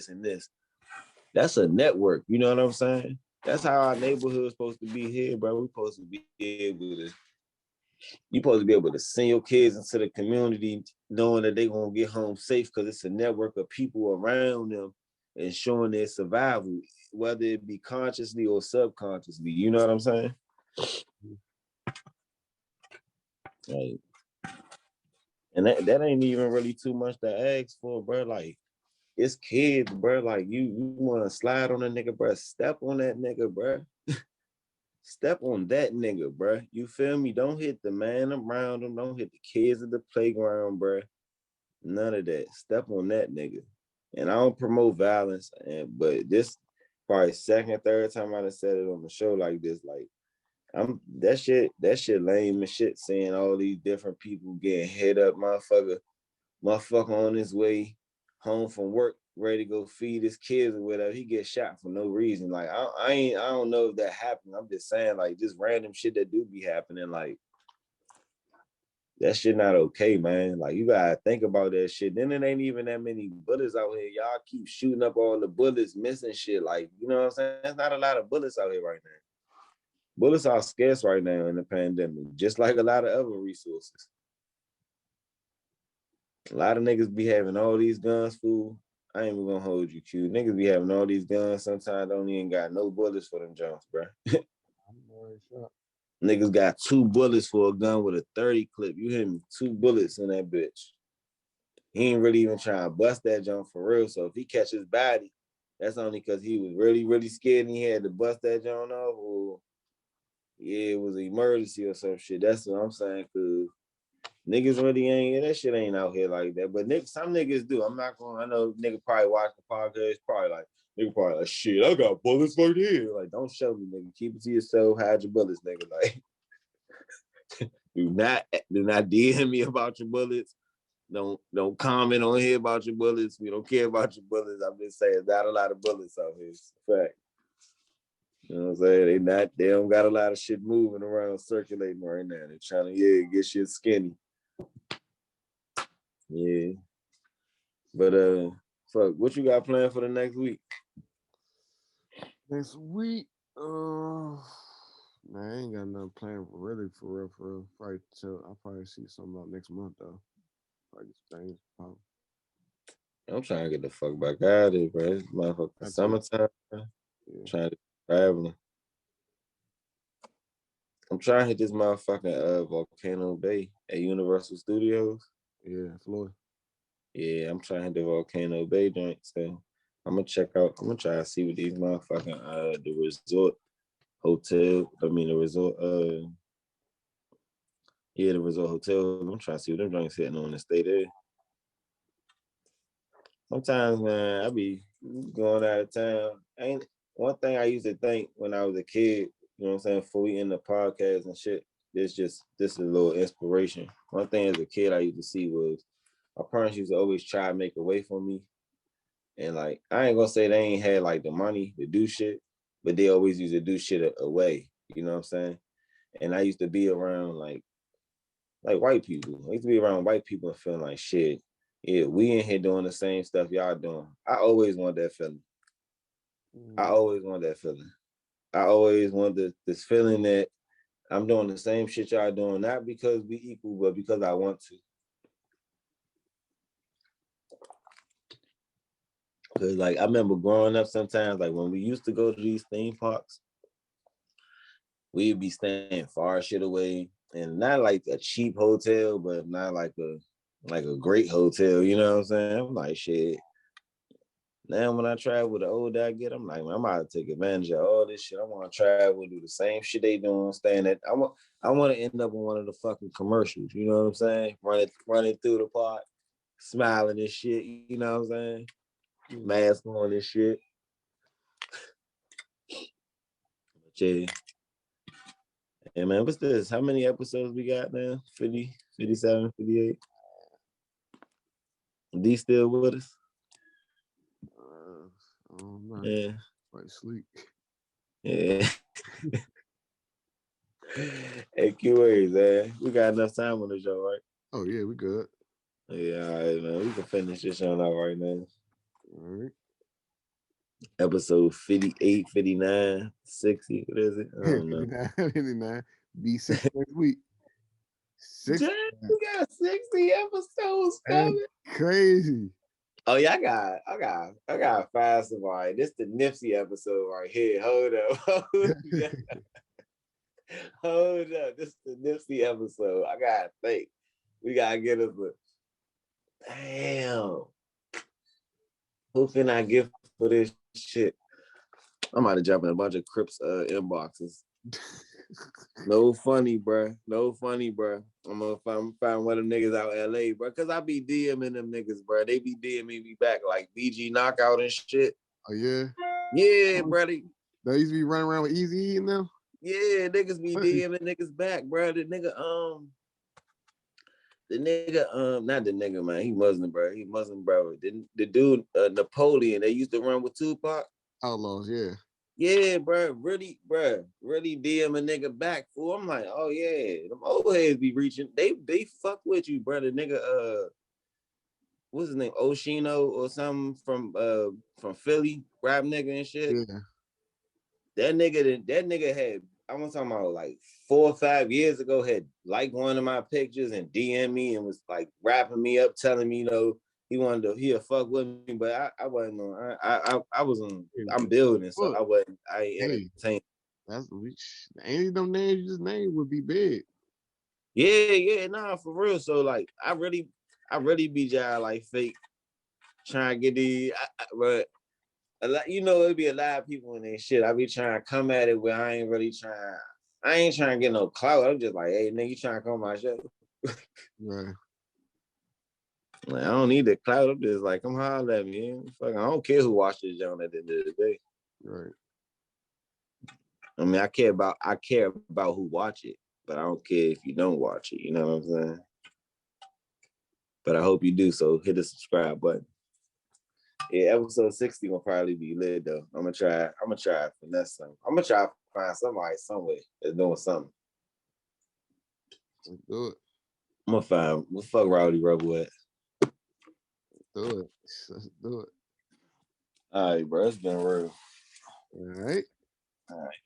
Speaker 1: and this. That's a network. You know what I'm saying? That's how our neighborhood's supposed to be here, bro. We supposed to be able to you supposed to be able to send your kids into the community knowing that they're gonna get home safe because it's a network of people around them ensuring their survival, whether it be consciously or subconsciously. You know what I'm saying? Like, and that ain't even really too much to ask for, bro. Like, it's kids, bro. Like, you want to slide on a nigga, bro. Step on that nigga, bro. Step on that nigga, bro. You feel me? Don't hit the man around him. Don't hit the kids at the playground, bro. None of that. Step on that nigga. And I don't promote violence, but this probably second, third time I done said it on the show like this. Like, I'm that shit lame and shit. Seeing all these different people getting hit up, motherfucker on his way home from work, ready to go feed his kids or whatever. He gets shot for no reason. Like, I don't know if that happened. I'm just saying, like, just random shit that do be happening. Like, that shit not okay, man. Like, you gotta think about that shit. Then it ain't even that many bullets out here. Y'all keep shooting up all the bullets, missing shit. Like, you know what I'm saying? There's not a lot of bullets out here right now. Bullets are scarce right now in the pandemic, just like a lot of other resources. A lot of niggas be having all these guns, fool. I ain't even gonna hold you, Q. Niggas be having all these guns. Sometimes don't even got no bullets for them jumps, bro. Niggas got 2 bullets for a gun with a 30 clip. You hit me 2 bullets in that bitch. He ain't really even trying to bust that jump for real. So if he catches body, that's only because he was really, really scared and he had to bust that jump off, or yeah, it was an emergency or some shit. That's what I'm saying. Cause niggas really ain't, that shit ain't out here like that. But some niggas do. I'm not going, I know nigga probably watch the podcast, probably like, nigga probably like, shit, I got bullets right here. Like, don't show me, nigga. Keep it to yourself, hide your bullets, nigga. Like, do not DM me about your bullets. Don't comment on here about your bullets. We don't care about your bullets. I'm just saying, not a lot of bullets out here. It's a fact. You know what I'm saying? They don't got a lot of shit moving around, circulating right now. They're trying to, get shit skinny. Yeah. But fuck, what you got planned for the next week?
Speaker 2: Next week, man, I ain't got nothing planned really for real. I'll probably see something about next month though. Like things pop.
Speaker 1: I'm trying to get the fuck back out of here, bro. It's motherfucking summertime. Yeah. Trying to travel. I'm trying to hit this motherfucking Volcano Bay at Universal Studios.
Speaker 2: Yeah, Florida.
Speaker 1: Yeah, I'm trying to hit the Volcano Bay joint. So I'm gonna check out. I'm gonna try to see what these motherfucking the resort hotel. I mean the resort. Yeah, the resort hotel. I'm trying to see what them joints hitting on and stay there. Sometimes, man, I be going out of town. Ain't one thing I used to think when I was a kid, you know what I'm saying, before we end the podcast and shit, this is a little inspiration. One thing as a kid I used to see was my parents used to always try to make a way for me. And like, I ain't gonna say they ain't had like the money to do shit, but they always used to do shit away. You know what I'm saying? And I used to be around like white people. I used to be around white people and feeling like shit. Yeah, we in here doing the same stuff y'all doing. I always want that feeling. I always want that feeling. I always want this feeling that I'm doing the same shit y'all doing, not because we equal, but because I want to. Cause like I remember growing up sometimes, like when we used to go to these theme parks, we'd be staying far shit away, and not like a cheap hotel, but not like a great hotel. You know what I'm saying? I'm like shit. Now when I travel, the older I get, I'm like, man, I'm about to take advantage of all this shit. I want to travel, do the same shit they doing, staying at. I want to end up in one of the fucking commercials. You know what I'm saying? Running through the park, smiling and shit. You know what I'm saying? Mask on and shit. But yeah. Hey man, what's this? How many episodes we got now? 50, 57, 58? D still with us?
Speaker 2: I don't know.
Speaker 1: Yeah.
Speaker 2: Like sleep.
Speaker 1: Yeah. Hey, QAs, man. We got enough time on the show, right?
Speaker 2: Oh yeah, we good.
Speaker 1: Yeah, all right, man. We can finish this show out right now.
Speaker 2: All right.
Speaker 1: Episode 58, 59, 60. What is it? I don't know.
Speaker 2: 59. B6 next week.
Speaker 1: Damn, we got 60 episodes coming.
Speaker 2: That's crazy.
Speaker 1: Oh yeah, I got five somebody. This the Nipsey episode right here. Hold up. Hold up. This is the Nipsey episode. I gotta think. We gotta get us a damn. Who can I get for this shit? I'm about to jump in a bunch of Crips inboxes. No funny, bro. No funny, bro. I'm gonna find one of them niggas out LA, bro. Cause I be DMing them niggas, bro. They be DMing me back like BG knockout and shit.
Speaker 2: Oh yeah?
Speaker 1: Yeah, brother.
Speaker 2: They used to be running around with Easy now?
Speaker 1: Yeah, niggas be DMing niggas back, bro. The nigga, not the nigga, man. He Muslim, bro. He Muslim, bro. The dude, Napoleon, they used to run with Tupac.
Speaker 2: Outlaws, yeah.
Speaker 1: Yeah, bro. Really DM a nigga back, fool. I'm like, oh yeah, them old heads be reaching. They fuck with you, bro. The nigga, what's his name? Oshino or something from Philly, rap nigga and shit.
Speaker 2: Yeah.
Speaker 1: That nigga had, I'm talking about like 4 or 5 years ago, had liked one of my pictures and DM me and was like rapping me up, telling me, he'll fuck with me, but I wasn't on. I was on. I'm building, so I ain't entertained.
Speaker 2: That's any of them names you just named would be big.
Speaker 1: Yeah, nah, for real. So like, I really be just like fake trying to get but a lot, it'd be a lot of people in this shit. I be trying to come at it where I ain't really trying. I ain't trying to get no clout. I'm just like, hey, nigga, you trying to come on my show?
Speaker 2: Right.
Speaker 1: Like, I don't need the clout. I'm just like, come holler at me. Man. Fuck, I don't care who watches John at the end of the day.
Speaker 2: Right.
Speaker 1: I mean, I care about who watch it, but I don't care if you don't watch it. You know what I'm saying? But I hope you do. So hit the subscribe button. Yeah, episode 60 will probably be lit though. I'm gonna try finesse something. I'm gonna try to find somebody somewhere that's doing something.
Speaker 2: Let's do it.
Speaker 1: I'm gonna find what fuck Rowdy Rebel at.
Speaker 2: Do it. Let's do it.
Speaker 1: All right, bro. It's been real.
Speaker 2: All right.
Speaker 1: All right.